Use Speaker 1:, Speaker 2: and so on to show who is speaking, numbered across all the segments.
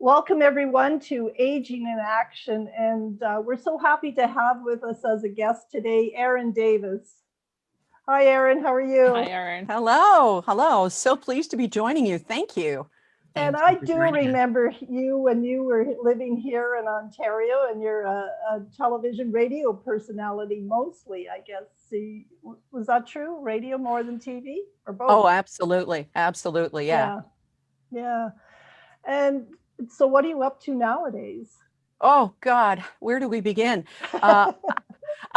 Speaker 1: Welcome everyone to Aging in Action, and we're so happy to have with us as a guest today, Erin Davis. Hi, Erin. How are you?
Speaker 2: Hi, Erin.
Speaker 3: Hello. So pleased to be joining you. Thank you.
Speaker 1: And I do remember you when you were living here in Ontario, and you're a television radio personality mostly, I guess. See, was that true? Radio more than TV, or both?
Speaker 3: Oh, absolutely. Yeah.
Speaker 1: Yeah. And so what are you up to nowadays?
Speaker 3: Oh, God, where do we begin? I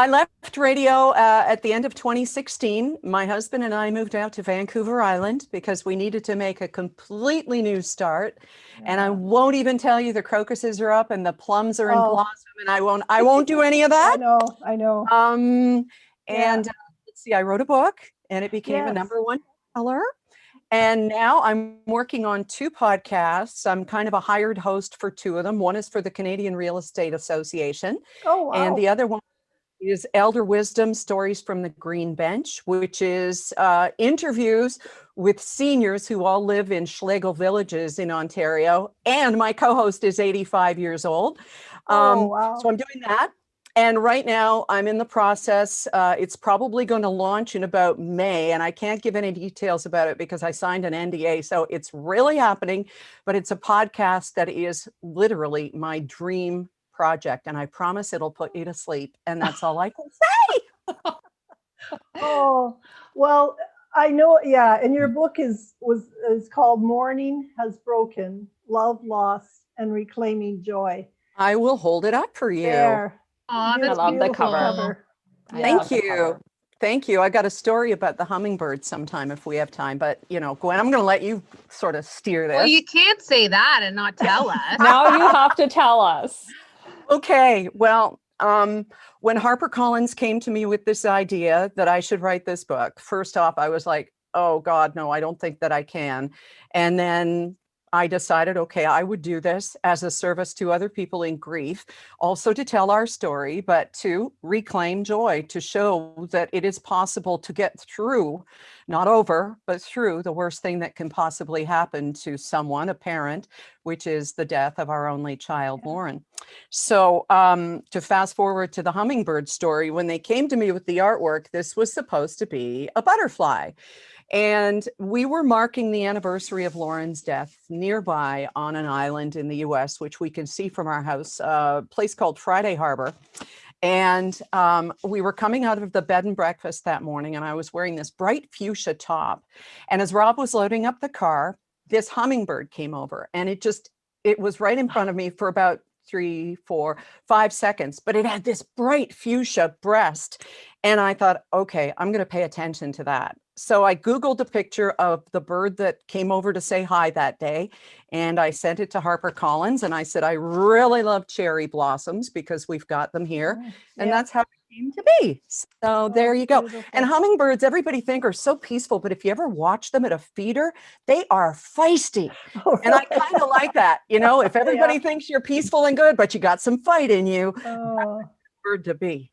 Speaker 3: left radio at the end of 2016. My husband and I moved out to Vancouver Island because we needed to make a completely new start. Yeah. And I won't even tell you the crocuses are up and the plums are in blossom, and I won't do any of that.
Speaker 1: I know.
Speaker 3: Let's see, I wrote a book and it became a #1 bestseller. And now I'm working on 2 podcasts. I'm kind of a hired host for 2 of them. One is for the Canadian Real Estate Association.
Speaker 1: Oh, wow.
Speaker 3: And the other one is Elder Wisdom Stories from the Green Bench, which is interviews with seniors who all live in Schlegel villages in Ontario. And my co-host is 85 years old.
Speaker 1: Wow.
Speaker 3: So I'm doing that. And right now I'm in the process. It's probably going to launch in about May, and I can't give any details about it because I signed an NDA. So it's really happening, but it's a podcast that is literally my dream project. And I promise it'll put you to sleep. And that's all I can say.
Speaker 1: Oh, well, I know. Yeah. And your book is called Mourning Has Broken, Love, Loss, and Reclaiming Joy.
Speaker 3: I will hold it up for you.
Speaker 1: There.
Speaker 2: I love the cover.
Speaker 3: Thank you. I got a story about the hummingbird sometime if we have time, but Gwen, I'm going to let you sort of steer this.
Speaker 4: Well, you can't say that and not tell us.
Speaker 2: Now you have to tell us.
Speaker 3: Okay. Well, when HarperCollins came to me with this idea that I should write this book, first off, I was like, oh God, no, I don't think that I can. And then I decided, okay, I would do this as a service to other people in grief, also to tell our story, but to reclaim joy, to show that it is possible to get through, not over, but through the worst thing that can possibly happen to someone, a parent, which is the death of our only child, Lauren. So to fast forward to the hummingbird story, when they came to me with the artwork, this was supposed to be a butterfly. And we were marking the anniversary of Lauren's death nearby on an island in the US, which we can see from our house, a place called Friday Harbor. And we were coming out of the bed and breakfast that morning, and I was wearing this bright fuchsia top. And as Rob was loading up the car, this hummingbird came over, and it was right in front of me for about 3, 4, 5 seconds, but it had this bright fuchsia breast. And I thought, okay, I'm going to pay attention to that. So I Googled a picture of the bird that came over to say hi that day, and I sent it to HarperCollins, and I said, I really love cherry blossoms because we've got them here. And that's how it came to be. So there you go. Beautiful. And hummingbirds, everybody think are so peaceful, but if you ever watch them at a feeder, they are feisty. And I kind of like that. If everybody thinks you're peaceful and good, but you got some fight in you, that's a bird to be.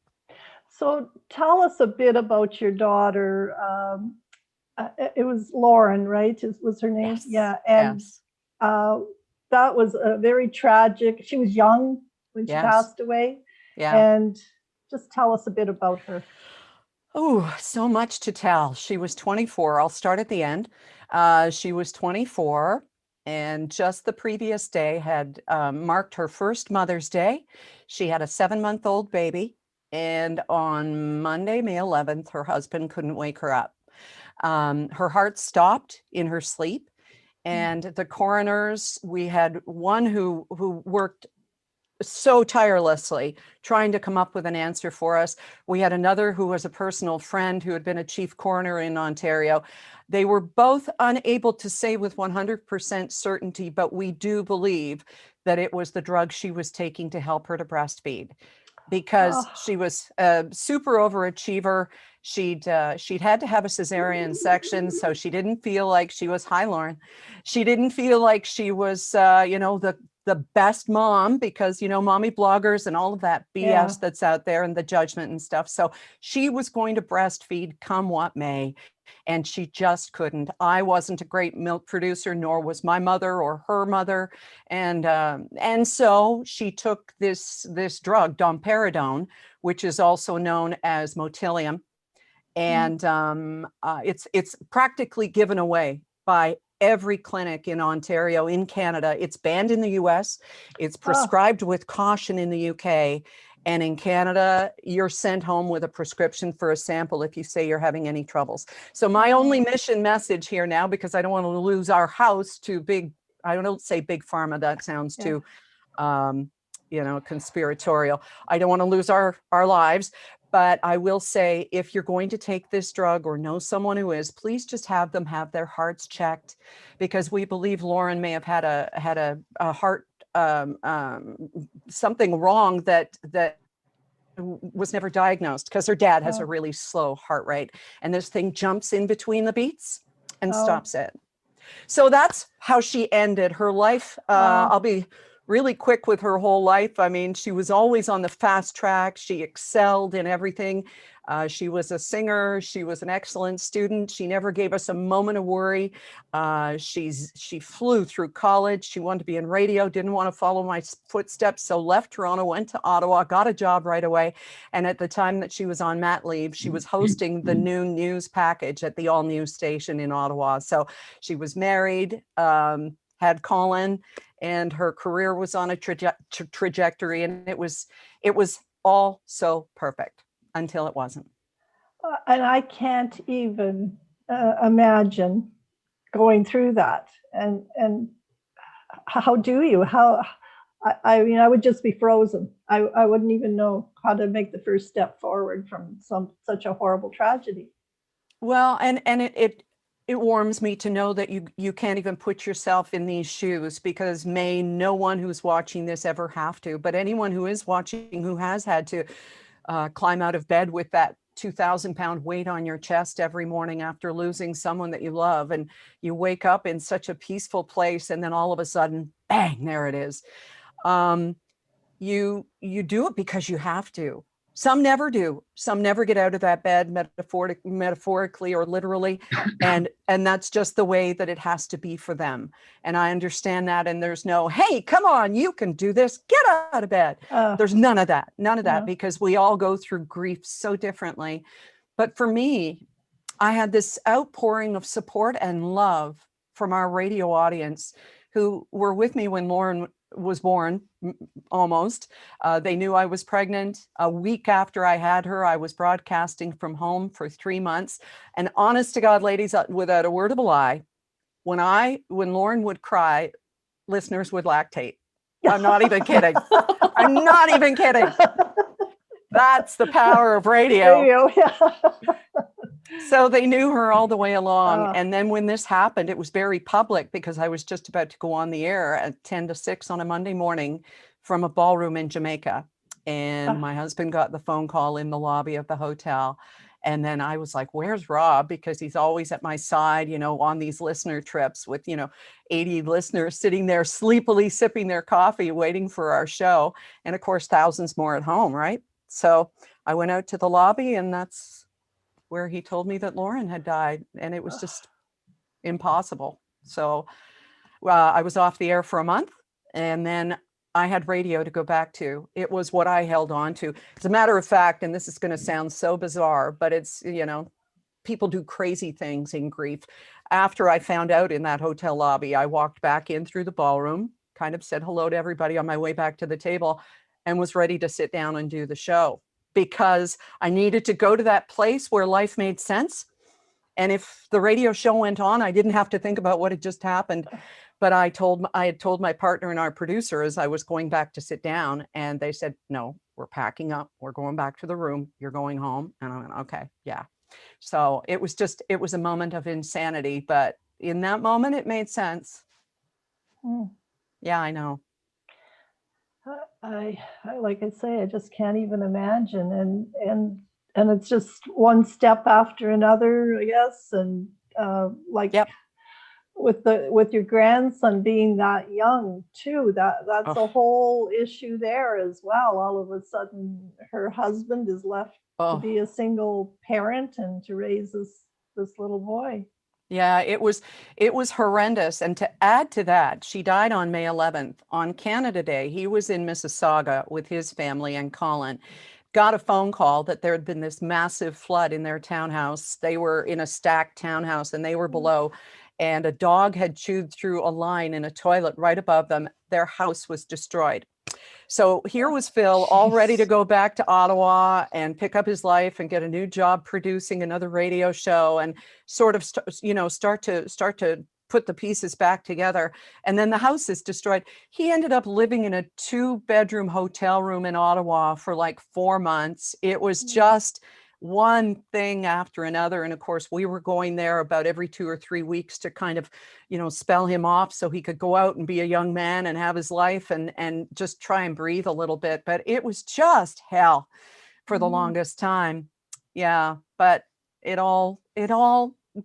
Speaker 1: So tell us a bit about your daughter. It was Lauren, right? Was her name?
Speaker 3: Yes.
Speaker 1: Yeah. And that was a very tragic. She was young when she passed away.
Speaker 3: Yeah.
Speaker 1: And just tell us a bit about her.
Speaker 3: Oh, so much to tell. She was 24. I'll start at the end. She was 24. And just the previous day had marked her first Mother's Day. She had a 7-month-old baby. And on Monday, May 11th, her husband couldn't wake her up. Her heart stopped in her sleep. And the coroners, we had one who worked so tirelessly trying to come up with an answer for us. We had another who was a personal friend who had been a chief coroner in Ontario. They were both unable to say with 100% certainty, but we do believe that it was the drug she was taking to help her to breastfeed. Because she was a super overachiever. She'd had to have a cesarean section, so she didn't feel like she was, hi Lauren, she didn't feel like she was, the best mom because, mommy bloggers and all of that BS that's out there and the judgment and stuff. So she was going to breastfeed come what may. and she just couldn't. I wasn't a great milk producer, nor was my mother or her mother. And so she took this drug, domperidone, which is also known as Motilium. And it's practically given away by every clinic in Ontario, in Canada. It's banned in the US. It's prescribed with caution in the UK. And in Canada, you're sent home with a prescription for a sample if you say you're having any troubles. So my only mission message here now, because I don't want to lose our house to big, I don't say big pharma, that sounds too, conspiratorial. I don't want to lose our lives. But I will say, if you're going to take this drug or know someone who is, please just have them have their hearts checked, because we believe Lauren may have had a heart something wrong that was never diagnosed, because her dad has a really slow heart rate, and this thing jumps in between the beats and stops it. So that's how she ended her life. I'll be really quick with her whole life. I mean, she was always on the fast track. She excelled in everything. She was a singer. She was an excellent student. She never gave us a moment of worry. She flew through college. She wanted to be in radio, didn't want to follow my footsteps, so left Toronto, went to Ottawa, got a job right away. And at the time that she was on mat leave, she was hosting the noon news package at the All News station in Ottawa. So she was married, had Colin, and her career was on a trajectory, and it was all so perfect until it wasn't.
Speaker 1: And I can't even imagine going through that. And how do you? I mean, I would just be frozen. I wouldn't even know how to make the first step forward from such a horrible tragedy.
Speaker 3: Well, and it warms me to know that you can't even put yourself in these shoes, because may no one who's watching this ever have to, but anyone who is watching who has had to climb out of bed with that 2,000-pound weight on your chest every morning after losing someone that you love, and you wake up in such a peaceful place, and then all of a sudden, bang, there it is. You do it because you have to. Some never do. Some never get out of that bed, metaphorically or literally. And that's just the way that it has to be for them. And I understand that. And there's no, hey, come on, you can do this. Get out of bed. There's none of that, because we all go through grief so differently. But for me, I had this outpouring of support and love from our radio audience, who were with me when Lauren was born, almost. They knew I was pregnant. A week after I had her, I was broadcasting from home for 3 months. And honest to God, ladies, without a word of a lie, when Lauren would cry, listeners would lactate. I'm not even kidding. I'm not even kidding. That's the power of radio. So they knew her all the way along. And then when this happened, it was very public, because I was just about to go on the air at 10 to 6 on a Monday morning from a ballroom in Jamaica. And my husband got the phone call in the lobby of the hotel. And then I was like, where's Rob? Because he's always at my side, on these listener trips with, 80 listeners sitting there sleepily sipping their coffee, waiting for our show. And of course, thousands more at home, right? So I went out to the lobby, and that's where he told me that Lauren had died, and it was just impossible. So I was off the air for a month, and then I had radio to go back to. It was what I held on to. As a matter of fact, and this is going to sound so bizarre, but it's, people do crazy things in grief. After I found out in that hotel lobby, I walked back in through the ballroom, kind of said hello to everybody on my way back to the table, and was ready to sit down and do the show, because I needed to go to that place where life made sense. And if the radio show went on, I didn't have to think about what had just happened. But I had told my partner and our producer as I was going back to sit down, and they said, no, we're packing up. We're going back to the room. You're going home. And I went, okay, yeah. So it was a moment of insanity, but in that moment, it made sense. Yeah, I know.
Speaker 1: I like I say, I just can't even imagine, and it's just one step after another, I guess, and with your grandson being that young too, that's a whole issue there as well. All of a sudden, her husband is left to be a single parent and to raise this this little boy.
Speaker 3: Yeah, it was horrendous. And to add to that, she died on May 11th. On Canada Day, he was in Mississauga with his family, and Colin got a phone call that there had been this massive flood in their townhouse. They were in a stacked townhouse and they were below, and a dog had chewed through a line in a toilet right above them. Their house was destroyed. So here was Phil, all ready to go back to Ottawa and pick up his life and get a new job producing another radio show and sort of start to put the pieces back together. And then the house is destroyed. He ended up living in a 2-bedroom hotel room in Ottawa for like 4 months. It was just one thing after another. And of course, we were going there about every 2 or 3 weeks to kind of, spell him off so he could go out and be a young man and have his life and just try and breathe a little bit. But it was just hell for the longest time. Yeah, but it all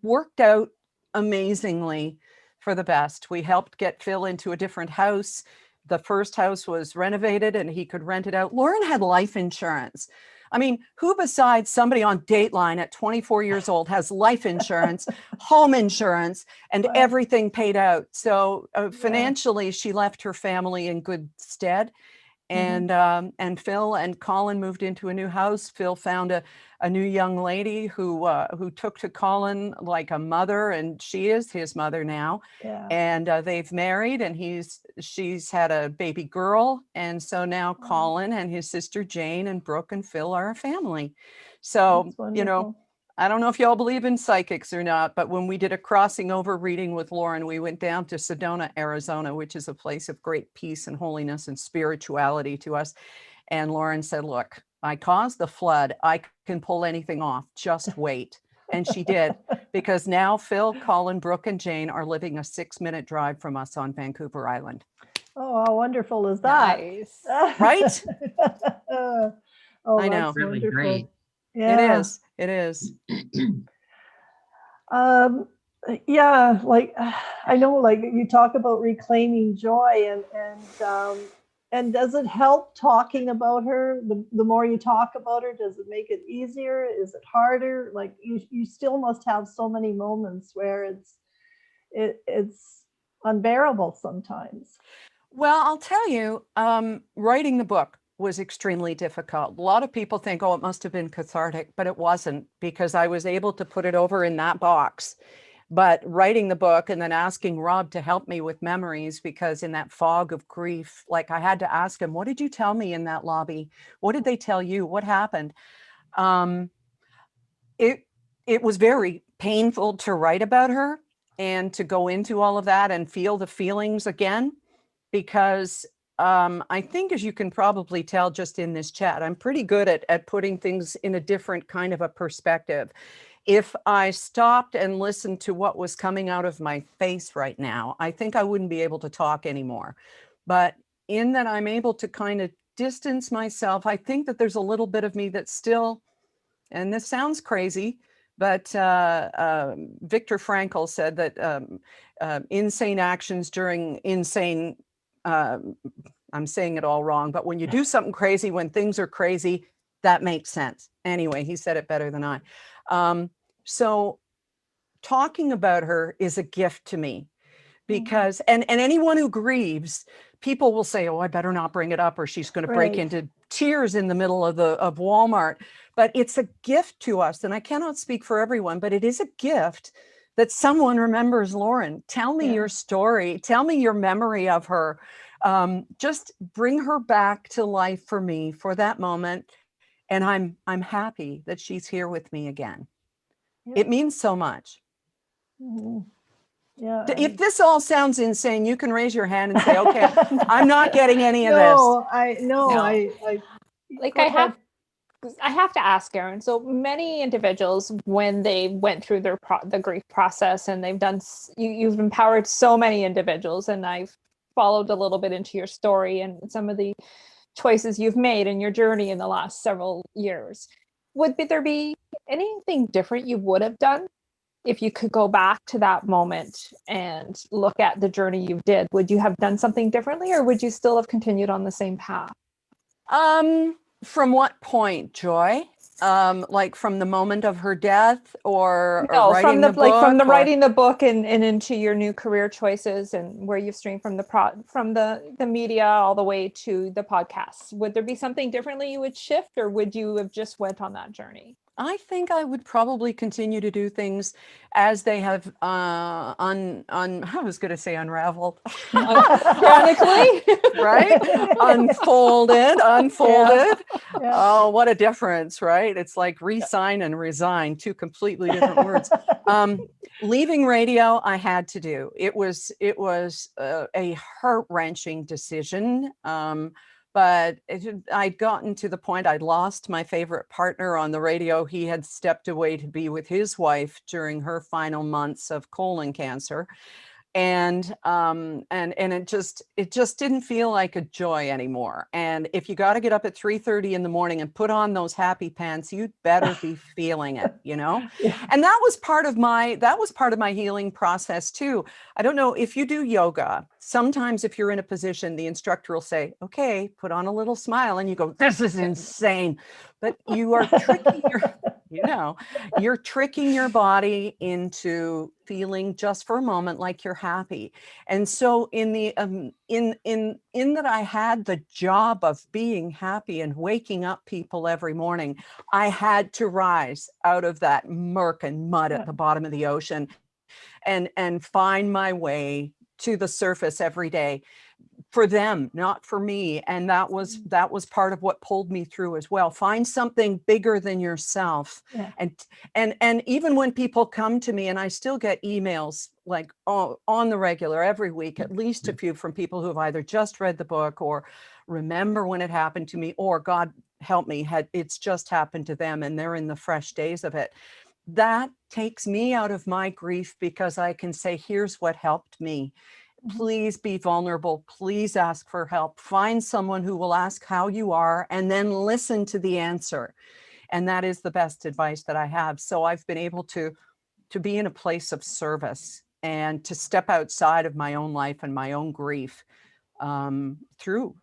Speaker 3: worked out amazingly for the best. We helped get Phil into a different house. The first house was renovated and he could rent it out. Lauren had life insurance. I mean, who besides somebody on Dateline at 24 years old has life insurance, home insurance, and everything paid out? So financially, she left her family in good stead. And Phil and Colin moved into a new house. Phil found a new young lady who took to Colin like a mother, and she is his mother now.
Speaker 1: Yeah.
Speaker 3: And they've married, and she's had a baby girl, and so now Colin and his sister Jane and Brooke and Phil are a family. So I don't know if y'all believe in psychics or not, but when we did a crossing over reading with Lauren, we went down to Sedona, Arizona, which is a place of great peace and holiness and spirituality to us. And Lauren said, look, I caused the flood. I can pull anything off. Just wait. And she did, because now Phil, Colin, Brooke, and Jane are living a 6-minute drive from us on Vancouver Island.
Speaker 1: Oh, how wonderful is that?
Speaker 2: Nice.
Speaker 3: Right?
Speaker 1: I
Speaker 5: know. Really great.
Speaker 1: Yeah.
Speaker 3: It is.
Speaker 1: Yeah, like I know, like you talk about reclaiming joy, and does it help talking about her? The more you talk about her, does it make it easier? Is it harder? Like you still must have so many moments where it's unbearable sometimes.
Speaker 3: Well, I'll tell you, writing the book was extremely difficult. A lot of people think, oh, it must have been cathartic, but it wasn't, because I was able to put it over in that box. But writing the book and then asking Rob to help me with memories, because in that fog of grief, like I had to ask him, what did you tell me in that lobby? What did they tell you? What happened? It was very painful to write about her and to go into all of that and feel the feelings again, because I think, as you can probably tell just in this chat, I'm pretty good at putting things in a different kind of a perspective. If I stopped and listened to what was coming out of my face right now, I think I wouldn't be able to talk anymore. But in that I'm able to kind of distance myself, I think that there's a little bit of me that's still, and this sounds crazy, but Viktor Frankl said that insane actions during insane, I'm saying it all wrong, but when you do something crazy, when things are crazy, that makes sense. Anyway, he said it better than I. So talking about her is a gift to me, because, and anyone who grieves, people will say, oh, I better not bring it up, or she's going to break into tears in the middle of Walmart. But it's a gift to us. And I cannot speak for everyone, but it is a gift that someone remembers Lauren. Tell me your story. Tell me your memory of her. Just bring her back to life for me for that moment. And I'm happy that she's here with me again. It means so much.
Speaker 1: Yeah.
Speaker 3: If this all sounds insane, you can raise your hand and say, okay, I'm not getting any of this.
Speaker 2: Like I have to ask, Erin. So many individuals, when they went through the grief process, and they've done, you've empowered so many individuals, and I've followed a little bit into your story and some of the choices you've made in your journey in the last several years. Would there be anything different you would have done if you could go back to that moment and look at the journey you did? Would you have done something differently, or would you still have continued on the same path?
Speaker 3: From what point, Joy? Like from the moment of her death, or
Speaker 2: No,
Speaker 3: writing
Speaker 2: from the
Speaker 3: the book,
Speaker 2: from the
Speaker 3: or-
Speaker 2: writing the book and into your new career choices and where you've streamed from the media all the way to the podcasts. Would there be something differently you would shift, or would you have just went on that journey?
Speaker 3: I think I would probably continue to do things as they have I was going to say unraveled,
Speaker 2: Organically.
Speaker 3: right? Unfolded.
Speaker 1: Yeah.
Speaker 3: Oh, what a difference, right? It's like resign and resign, two completely different words. Leaving radio, I had to do. It was a heart-wrenching decision. But I'd gotten to the point, I'd lost my favorite partner on the radio. He had stepped away to be with his wife during her final months of colon cancer. And it just didn't feel like a joy anymore. And if you got to get up at 3:30 in the morning and put on those happy pants, you'd better be feeling it, you know?
Speaker 1: Yeah.
Speaker 3: And that was part of my healing process too. I don't know if you do yoga. Sometimes if you're in a position, the instructor will say, okay, put on a little smile, and you go, this is insane. But you are tricking you're tricking your body into feeling just for a moment like you're happy. And so in the in that I had the job of being happy and waking up people every morning, I had to rise out of that murk and mud at the bottom of the ocean and find my way to the surface every day, for them, not for me. And that was part of what pulled me through as well. Find something bigger than yourself.
Speaker 1: Yeah.
Speaker 3: And even when people come to me, and I still get emails like on the regular every week, at least a few from people who have either just read the book or remember when it happened to me, or God help me, it's just happened to them and they're in the fresh days of it. That takes me out of my grief, because I can say, here's what helped me. Please be vulnerable. Please ask for help. Find someone who will ask how you are, and then listen to the answer. And that is the best advice that I have. So I've been able to be in a place of service and to step outside of my own life and my own grief through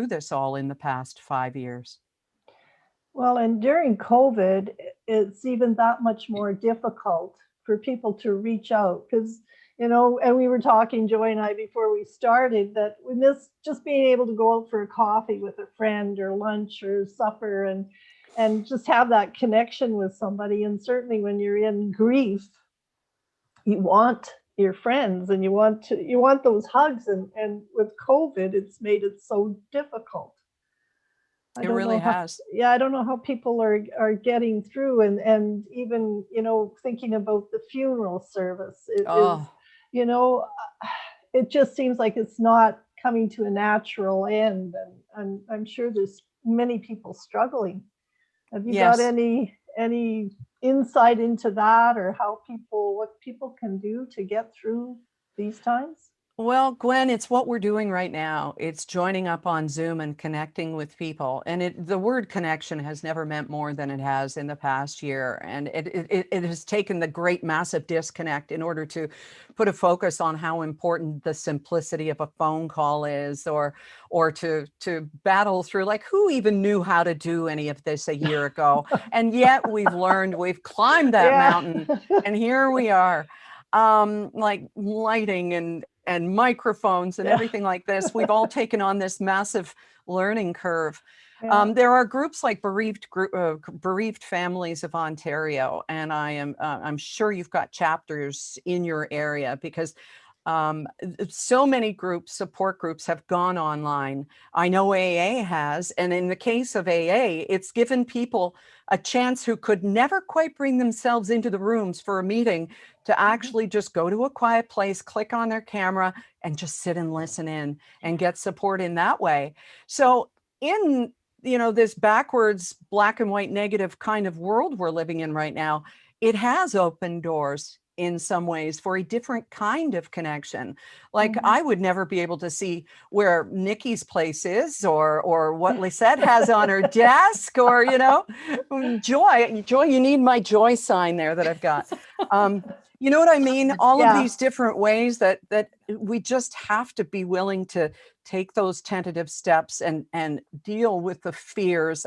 Speaker 3: this all in the past 5 years.
Speaker 1: Well, and during COVID, it's even that much more difficult for people to reach out, because, you know, and we were talking, Joy and I, before we started, that we miss just being able to go out for a coffee with a friend, or lunch or supper, and just have that connection with somebody. And certainly when you're in grief, you want your friends and you want those hugs. And with COVID, it's made it so difficult.
Speaker 3: It really has.
Speaker 1: I don't know how people are getting through, and even, you know, thinking about the funeral service. It is, you know, it just seems like it's not coming to a natural end, and I'm sure there's many people struggling. Have you got any insight into that, or what people can do to get through these times?
Speaker 3: Well, Gwen, it's what we're doing right now. It's joining up on Zoom and connecting with people. And the word connection has never meant more than it has in the past year. And it has taken the great massive disconnect in order to put a focus on how important the simplicity of a phone call is, or to battle through, like, who even knew how to do any of this a year ago? And yet we've climbed that mountain, and here we are. Like lighting and microphones and everything like this. We've all taken on this massive learning curve. There are groups like Bereaved Families of Ontario, and I'm sure you've got chapters in your area, because so many support groups have gone online. I know AA has, and in the case of AA, it's given people a chance who could never quite bring themselves into the rooms for a meeting to actually just go to a quiet place, click on their camera, and just sit and listen in and get support in that way. So in, you know, this backwards black and white negative kind of world we're living in right now, it has opened doors in some ways for a different kind of connection. Like, I would never be able to see where Nikki's place is, or what Lisette has on her desk, or, you know, Joy, you need my joy sign there that I've got. You know what I mean? All of these different ways that we just have to be willing to take those tentative steps and deal with the fears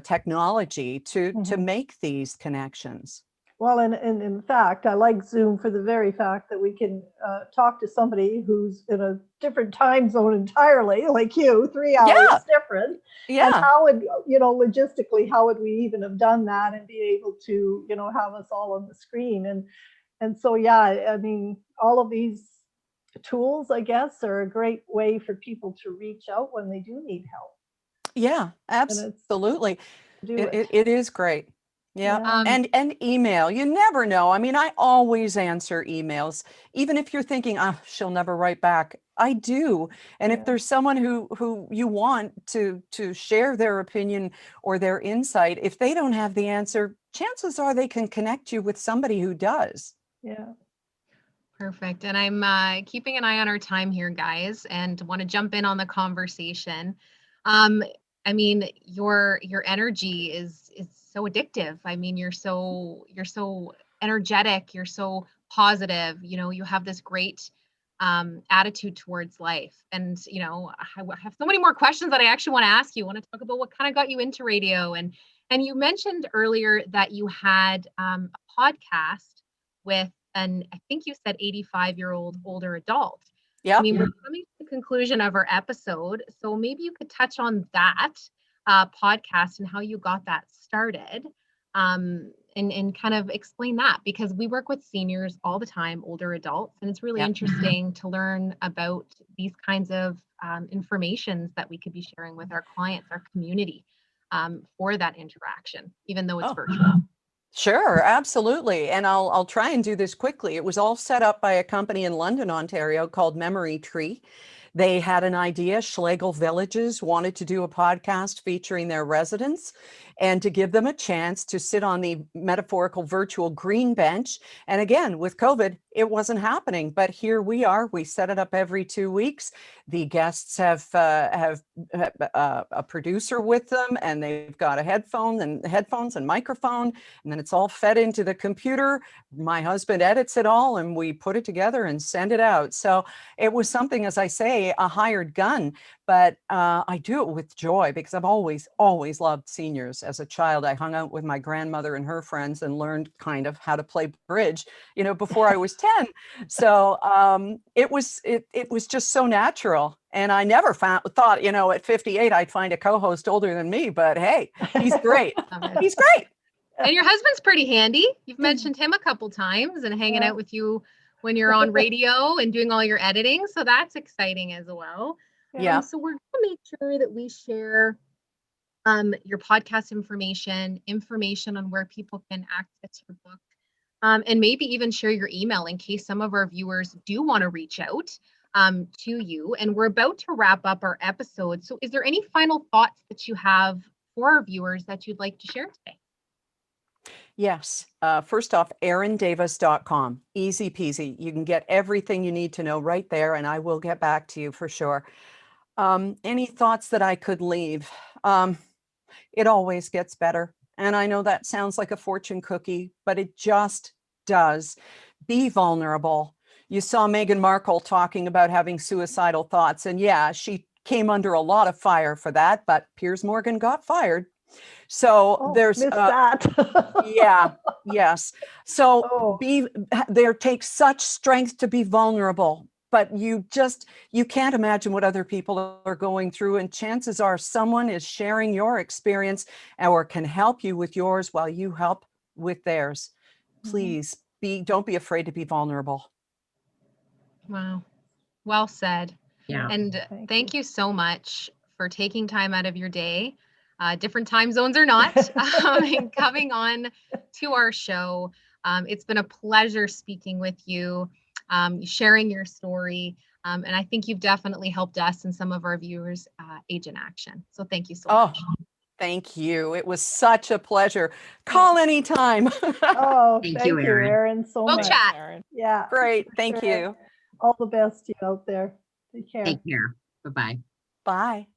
Speaker 3: technology to
Speaker 1: Mhm.
Speaker 3: make these connections.
Speaker 1: Well, and in fact, I like Zoom for the very fact that we can talk to somebody who's in a different time zone entirely, like you, 3 hours
Speaker 3: Yeah,
Speaker 1: different. And
Speaker 3: yeah.
Speaker 1: how would, logistically, how would we even have done that and be able to, have us all on the screen? And so, yeah, I mean, all of these tools, I guess, are a great way for people to reach out when they do need help.
Speaker 3: Yeah,
Speaker 1: And it's
Speaker 3: absolutely.
Speaker 1: do it.
Speaker 3: It is great. Yeah.
Speaker 1: Yeah.
Speaker 3: And email. You never know. I mean, I always answer emails, even if you're thinking, oh, she'll never write back. I do. And if
Speaker 1: Yeah.
Speaker 3: there's someone who you want to share their opinion or their insight, if they don't have the answer, chances are they can connect you with somebody who does.
Speaker 1: Yeah.
Speaker 4: Perfect. And I'm keeping an eye on our time here, guys, and want to jump in on the conversation. I mean, your energy is so addictive. I mean, you're so energetic, you're so positive, you have this great attitude towards life. And I have so many more questions that I actually want to ask you. I want to talk about what kind of got you into radio, and you mentioned earlier that you had a podcast with, and I think you said 85-year-old older adult. I
Speaker 3: Yep.
Speaker 4: mean, we're coming to the conclusion of our episode, so maybe you could touch on that podcast and how you got that started, and kind of explain that, because we work with seniors all the time, older adults, and it's really
Speaker 3: Yep.
Speaker 4: interesting to learn about these kinds of informations that we could be sharing with our clients, our community, for that interaction, even though it's
Speaker 3: Oh.
Speaker 4: virtual.
Speaker 3: Sure, absolutely. And I'll try and do this quickly. It was all set up by a company in London, Ontario called Memory Tree. They had an idea. Schlegel Villages wanted to do a podcast featuring their residents and to give them a chance to sit on the metaphorical virtual green bench. And again, with COVID, it wasn't happening, but here we are. We set it up every 2 weeks. The guests have a producer with them, and they've got a headphones and microphone, and then it's all fed into the computer. My husband edits it all, and we put it together and send it out. So it was something, as I say, a hired gun, but I do it with joy because I've always loved seniors. As a child, I hung out with my grandmother and her friends and learned kind of how to play bridge, before I was 10. So it was just so natural. And I never thought, at 58, I'd find a co-host older than me, but hey, he's great. He's great.
Speaker 4: And your husband's pretty handy. You've mentioned him a couple times and hanging out with you when you're on radio and doing all your editing. So that's exciting as well.
Speaker 3: Yeah.
Speaker 4: So we're going to make sure that we share your podcast information on where people can access your book, and maybe even share your email in case some of our viewers do want to reach out to you. And we're about to wrap up our episode. So is there any final thoughts that you have for our viewers that you'd like to share today?
Speaker 3: Yes. First off, erindavis.com. Easy peasy. You can get everything you need to know right there, and I will get back to you for sure. Any thoughts that I could leave? It always gets better. And I know that sounds like a fortune cookie, but it just does. Be vulnerable. You saw Meghan Markle talking about having suicidal thoughts. And yeah, she came under a lot of fire for that, but Piers Morgan got fired. So there's
Speaker 1: missed that.
Speaker 3: yeah, yes. So
Speaker 1: Oh.
Speaker 3: there takes such strength to be vulnerable, but you can't imagine what other people are going through. And chances are someone is sharing your experience or can help you with yours while you help with theirs. Please don't be afraid to be vulnerable.
Speaker 4: Wow. Well said.
Speaker 5: Yeah.
Speaker 4: And thank you so much for taking time out of your day, different time zones or not, and coming on to our show. It's been a pleasure speaking with you, sharing your story. And I think you've definitely helped us and some of our viewers age in action. So thank you so much.
Speaker 3: Thank you. It was such a pleasure. Call anytime.
Speaker 1: Thank you,
Speaker 5: Erin.
Speaker 1: Erin, so
Speaker 4: We'll
Speaker 1: much.
Speaker 4: chat.
Speaker 2: Erin.
Speaker 1: Yeah.
Speaker 3: Great. Thank you.
Speaker 1: All the best to you out there. Take care.
Speaker 5: Take care. Bye-bye.
Speaker 3: Bye.